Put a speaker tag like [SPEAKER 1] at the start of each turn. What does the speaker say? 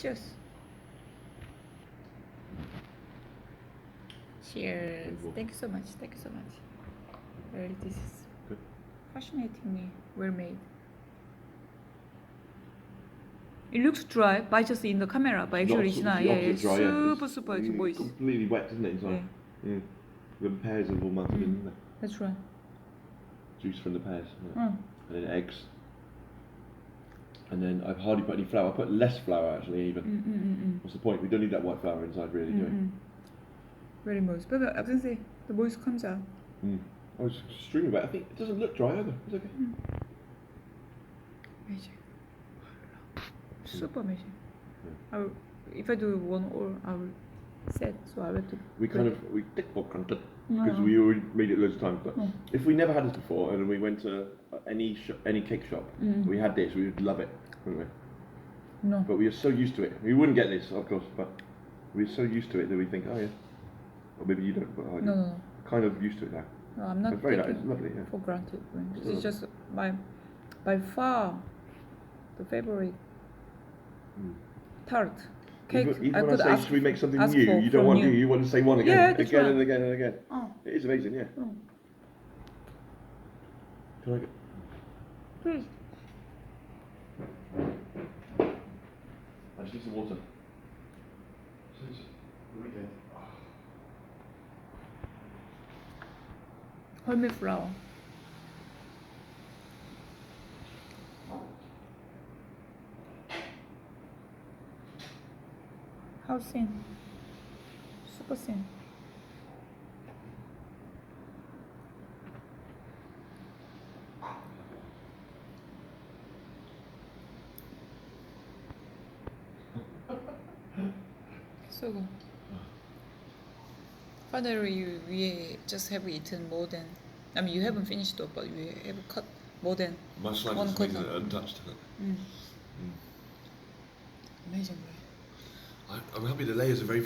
[SPEAKER 1] Cheers. Cheers. Thank you so much. Thank you so much. Really, this is
[SPEAKER 2] Good.
[SPEAKER 1] fascinatingly well made. It looks dry by just in the camera, but actually it's not. Yeah, it's
[SPEAKER 2] dry,
[SPEAKER 1] super,
[SPEAKER 2] It's
[SPEAKER 1] super moist.
[SPEAKER 2] completely wet, isn't it, inside? Yeah. The pears have all melted in, isn't there?
[SPEAKER 1] That's right.
[SPEAKER 2] Juice from the pears. Yeah.
[SPEAKER 1] Mm.
[SPEAKER 2] And then eggs. And then I've hardly put any flour. I put less flour actually even. What's the point? We don't need that white flour inside really, do we?
[SPEAKER 1] Very moist. But I can say the moist comes out.
[SPEAKER 2] Oh, it's extremely wet. I think it doesn't look dry either. It's okay.
[SPEAKER 1] Amazing. Super amazing. If I do one or I will set, so I will do.
[SPEAKER 2] We take for granted because we already made it loads of times. But if we never had this before and we went to any cake shop, we had this, we would love it, wouldn't we?
[SPEAKER 1] No.
[SPEAKER 2] But we are so used to it. We wouldn't get this, of course, but we're so used to it that we think, oh yeah. Or maybe you don't, but I do.
[SPEAKER 1] No.
[SPEAKER 2] Kind of used to it now.
[SPEAKER 1] No, I'm not
[SPEAKER 2] It's very
[SPEAKER 1] taking
[SPEAKER 2] nice, lovely, yeah.
[SPEAKER 1] for granted. It's just by far the favorite tart cake.
[SPEAKER 2] Even when I say, should we make something new, you don't
[SPEAKER 1] from
[SPEAKER 2] want
[SPEAKER 1] you.
[SPEAKER 2] to. You want to say one again,
[SPEAKER 1] Yeah, that's
[SPEAKER 2] again
[SPEAKER 1] right.
[SPEAKER 2] and again and again.
[SPEAKER 1] Oh.
[SPEAKER 2] It is amazing, yeah.
[SPEAKER 1] Oh.
[SPEAKER 2] Can I get?
[SPEAKER 1] Please.
[SPEAKER 2] I just need some water. Since the weekend.
[SPEAKER 1] Wholemeal flour. How thin? Super thin. So good. Finally, we just have eaten more than. I mean, you haven't finished though, but we have cut more than
[SPEAKER 2] Much like
[SPEAKER 1] one
[SPEAKER 2] it's
[SPEAKER 1] quarter.
[SPEAKER 2] untouched.
[SPEAKER 1] Amazing.
[SPEAKER 2] I'm happy the layers are very